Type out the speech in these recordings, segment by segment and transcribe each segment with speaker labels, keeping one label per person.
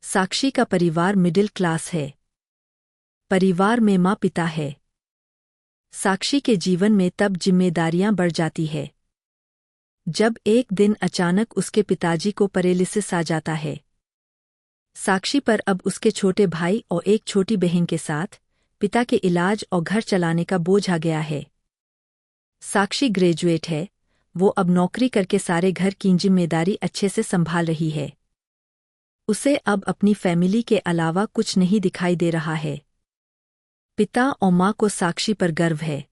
Speaker 1: साक्षी का परिवार middle class है। परिवार में माँ पिता है। साक्षी के जीवन में तब जिम्मेदारियां बढ़ जाती है जब एक दिन अचानक उसके पिताजी को पैरालिसिस आ जाता है। साक्षी पर अब उसके छोटे भाई और एक छोटी बहन के साथ पिता के इलाज और घर चलाने का बोझ आ गया है। साक्षी ग्रेजुएट है, वो अब नौकरी करके सारे घर की जिम्मेदारी अच्छे से संभाल रही है। उसे अब अपनी फैमिली के अलावा कुछ नहीं दिखाई दे रहा है। पिता और माँ को साक्षी पर गर्व है।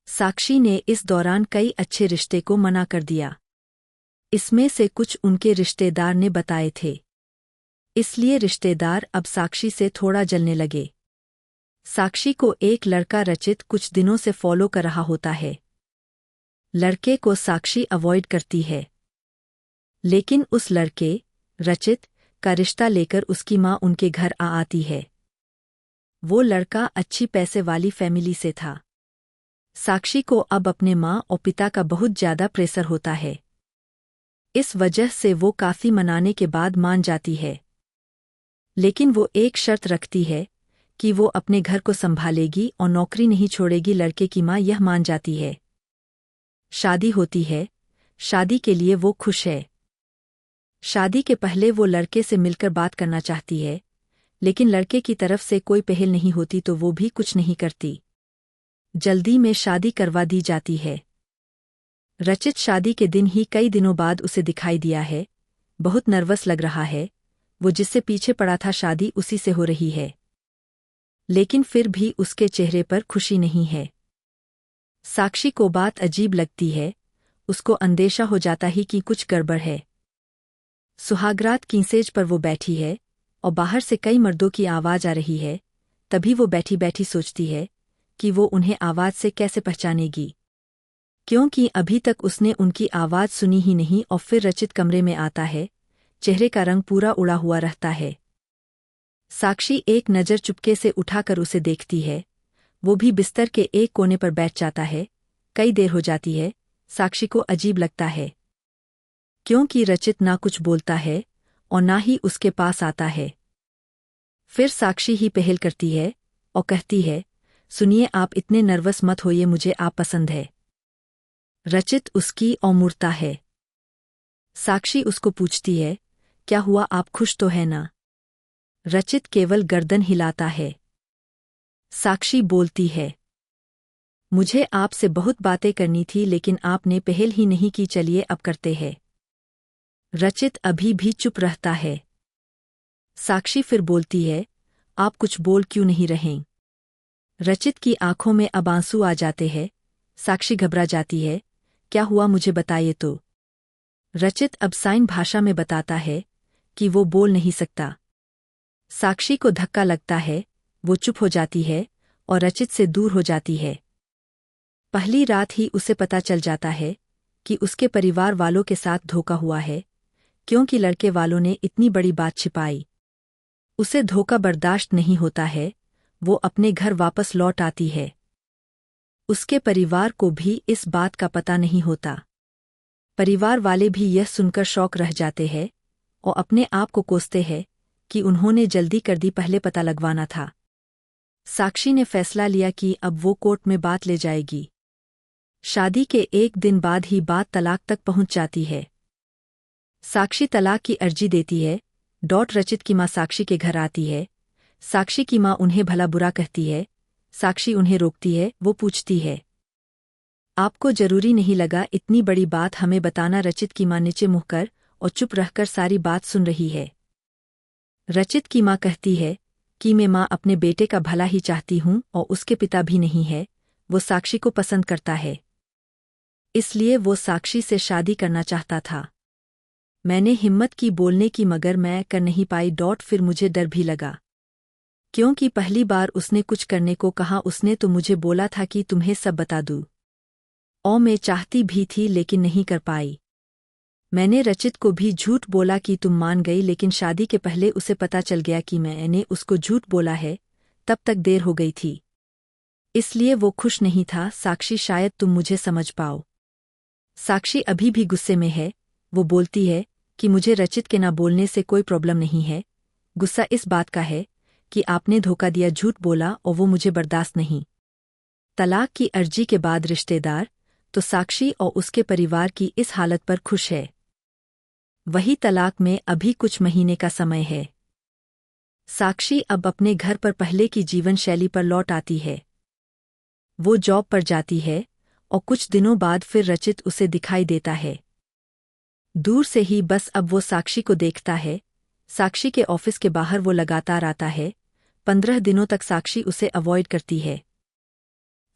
Speaker 1: साक्षी ने इस दौरान कई अच्छे रिश्ते को मना कर दिया। इसमें से कुछ उनके रिश्तेदार ने बताए थे, इसलिए रिश्तेदार अब साक्षी से थोड़ा जलने लगे। साक्षी को एक लड़का रचित कुछ दिनों से फॉलो कर रहा होता है। लड़के को साक्षी अवॉइड करती है, लेकिन उस लड़के रचित का रिश्ता लेकर उसकी माँ उनके घर आती है। वो लड़का अच्छी पैसे वाली फैमिली से था। साक्षी को अब अपने माँ और पिता का बहुत ज्यादा प्रेशर होता है। इस वजह से वो काफी मनाने के बाद मान जाती है, लेकिन वो एक शर्त रखती है कि वो अपने घर को संभालेगी और नौकरी नहीं छोड़ेगी। लड़के की माँ यह मान जाती है। शादी होती है। शादी के लिए वो खुश है। शादी के पहले वो लड़के से मिलकर बात करना चाहती है, लेकिन लड़के की तरफ से कोई पहल नहीं होती तो वो भी कुछ नहीं करती। जल्दी में शादी करवा दी जाती है। रचित शादी के दिन ही कई दिनों बाद उसे दिखाई दिया है। बहुत नर्वस लग रहा है। वो जिससे पीछे पड़ा था शादी उसी से हो रही है, लेकिन फिर भी उसके चेहरे पर खुशी नहीं है। साक्षी को बात अजीब लगती है। उसको अंदेशा हो जाता ही कि कुछ गड़बड़ है। सुहागरात की सेज पर वो बैठी है और बाहर से कई मर्दों की आवाज आ रही है। तभी वो बैठी बैठी सोचती है कि वो उन्हें आवाज से कैसे पहचानेगी, क्योंकि अभी तक उसने उनकी आवाज सुनी ही नहीं। और फिर रचित कमरे में आता है। चेहरे का रंग पूरा उड़ा हुआ रहता है। साक्षी एक नज़र चुपके से उठाकर उसे देखती है। वो भी बिस्तर के एक कोने पर बैठ जाता है। कई देर हो जाती है। साक्षी को अजीब लगता है, क्योंकि रचित ना कुछ बोलता है और ना ही उसके पास आता है। फिर साक्षी ही पहल करती है और कहती है, सुनिए, आप इतने नर्वस मत होइए, मुझे आप पसंद है। रचित उसकी ओर मुड़ता है। साक्षी उसको पूछती है, क्या हुआ, आप खुश तो है ना? रचित केवल गर्दन हिलाता है। साक्षी बोलती है, मुझे आपसे बहुत बातें करनी थी, लेकिन आपने पहल ही नहीं की, चलिए अब करते हैं। रचित अभी भी चुप रहता है। साक्षी फिर बोलती है, आप कुछ बोल क्यों नहीं रहे? रचित की आंखों में अब आंसू आ जाते हैं। साक्षी घबरा जाती है, क्या हुआ, मुझे बताइए तो। रचित अब साइन भाषा में बताता है कि वो बोल नहीं सकता। साक्षी को धक्का लगता है। वो चुप हो जाती है और रचित से दूर हो जाती है। पहली रात ही उसे पता चल जाता है कि उसके परिवार वालों के साथ धोखा हुआ है, क्योंकि लड़के वालों ने इतनी बड़ी बात छिपाई। उसे धोखा बर्दाश्त नहीं होता है। वो अपने घर वापस लौट आती है। उसके परिवार को भी इस बात का पता नहीं होता। परिवार वाले भी यह सुनकर शॉक रह जाते हैं और अपने आप को कोसते हैं कि उन्होंने जल्दी कर दी, पहले पता लगवाना था। साक्षी ने फैसला लिया कि अब वो कोर्ट में बात ले जाएगी। शादी के एक दिन बाद ही बात तलाक तक पहुंच जाती है। साक्षी तलाक की अर्जी देती है। रचित की माँ साक्षी के घर आती है। साक्षी की माँ उन्हें भला बुरा कहती है। साक्षी उन्हें रोकती है। वो पूछती है, आपको जरूरी नहीं लगा इतनी बड़ी बात हमें बताना? रचित की माँ नीचे मुँह कर और चुप रहकर सारी बात सुन रही है। रचित की माँ कहती है कि मैं माँ अपने बेटे का भला ही चाहती हूँ और उसके पिता भी नहीं है। वो साक्षी को पसंद करता है, इसलिए वो साक्षी से शादी करना चाहता था। मैंने हिम्मत की बोलने की, मगर मैं कर नहीं पाई। फिर मुझे डर भी लगा, क्योंकि पहली बार उसने कुछ करने को कहा। उसने तो मुझे बोला था कि तुम्हें सब बता दूँ, और मैं चाहती भी थी लेकिन नहीं कर पाई। मैंने रचित को भी झूठ बोला कि तुम मान गई, लेकिन शादी के पहले उसे पता चल गया कि मैंने उसको झूठ बोला है। तब तक देर हो गई थी, इसलिए वो खुश नहीं था। साक्षी, शायद तुम मुझे समझ पाओ। साक्षी अभी भी गुस्से में है। वो बोलती है कि मुझे रचित के ना बोलने से कोई प्रॉब्लम नहीं है, गुस्सा इस बात का है कि आपने धोखा दिया, झूठ बोला और वो मुझे बर्दाश्त नहीं। तलाक की अर्जी के बाद रिश्तेदार तो साक्षी और उसके परिवार की इस हालत पर खुश है। वही तलाक में अभी कुछ महीने का समय है। साक्षी अब अपने घर पर पहले की जीवन शैली पर लौट आती है। वो जॉब पर जाती है और कुछ दिनों बाद फिर रचित उसे दिखाई देता है। दूर से ही बस अब वो साक्षी को देखता है। साक्षी के ऑफिस के बाहर वो लगातार आता है। 15 दिनों तक साक्षी उसे अवॉइड करती है।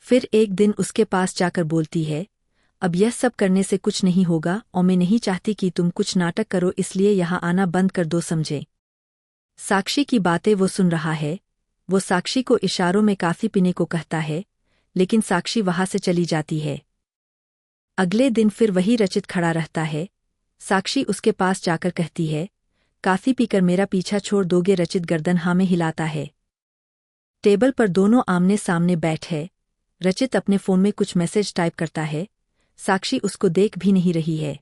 Speaker 1: फिर एक दिन उसके पास जाकर बोलती है, अब यह सब करने से कुछ नहीं होगा और मैं नहीं चाहती कि तुम कुछ नाटक करो, इसलिए यहाँ आना बंद कर दो, समझे। साक्षी की बातें वो सुन रहा है। वो साक्षी को इशारों में काफी पीने को कहता है, लेकिन साक्षी वहां से चली जाती है। अगले दिन फिर वही रचित खड़ा रहता है। साक्षी उसके पास जाकर कहती है, काफी पीकर मेरा पीछा छोड़ दोगे? रचित गर्दन हाँ में हिलाता है। टेबल पर दोनों आमने सामने बैठे। रचित अपने फोन में कुछ मैसेज टाइप करता है। साक्षी उसको देख भी नहीं रही है।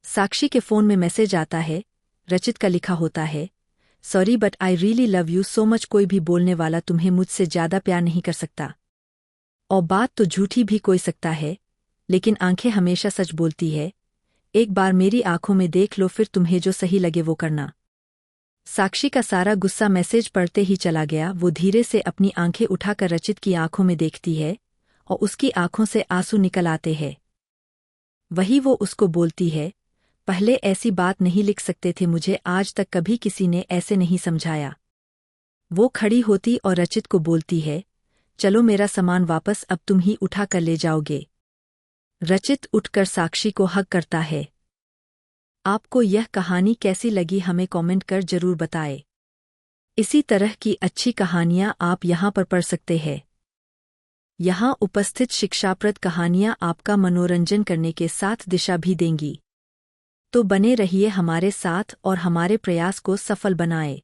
Speaker 1: साक्षी के फोन में मैसेज आता है। रचित का लिखा होता है, sorry but I really love you so much. कोई भी बोलने वाला तुम्हें मुझसे ज्यादा प्यार नहीं कर सकता। और बात तो झूठी भी कोई सकता है, लेकिन आंखें हमेशा सच बोलती है। एक बार मेरी आंखों में देख लो, फिर तुम्हें जो सही लगे वो करना। साक्षी का सारा गुस्सा मैसेज पढ़ते ही चला गया। वो धीरे से अपनी आंखें उठाकर रचित की आंखों में देखती है और उसकी आंखों से आंसू निकल आते हैं। वही वो उसको बोलती है, पहले ऐसी बात नहीं लिख सकते थे मुझे, आज तक कभी किसी ने ऐसे नहीं समझाया। वो खड़ी होती और रचित को बोलती है, चलो मेरा सामान वापस अब तुम ही उठा कर ले जाओगे। रचित उठकर साक्षी को हग करता है। आपको यह कहानी कैसी लगी हमें कमेंट कर जरूर बताएं। इसी तरह की अच्छी कहानियां आप यहां पर पढ़ सकते हैं। यहां उपस्थित शिक्षाप्रद कहानियां आपका मनोरंजन करने के साथ दिशा भी देंगी। तो बने रहिए हमारे साथ और हमारे प्रयास को सफल बनाएं।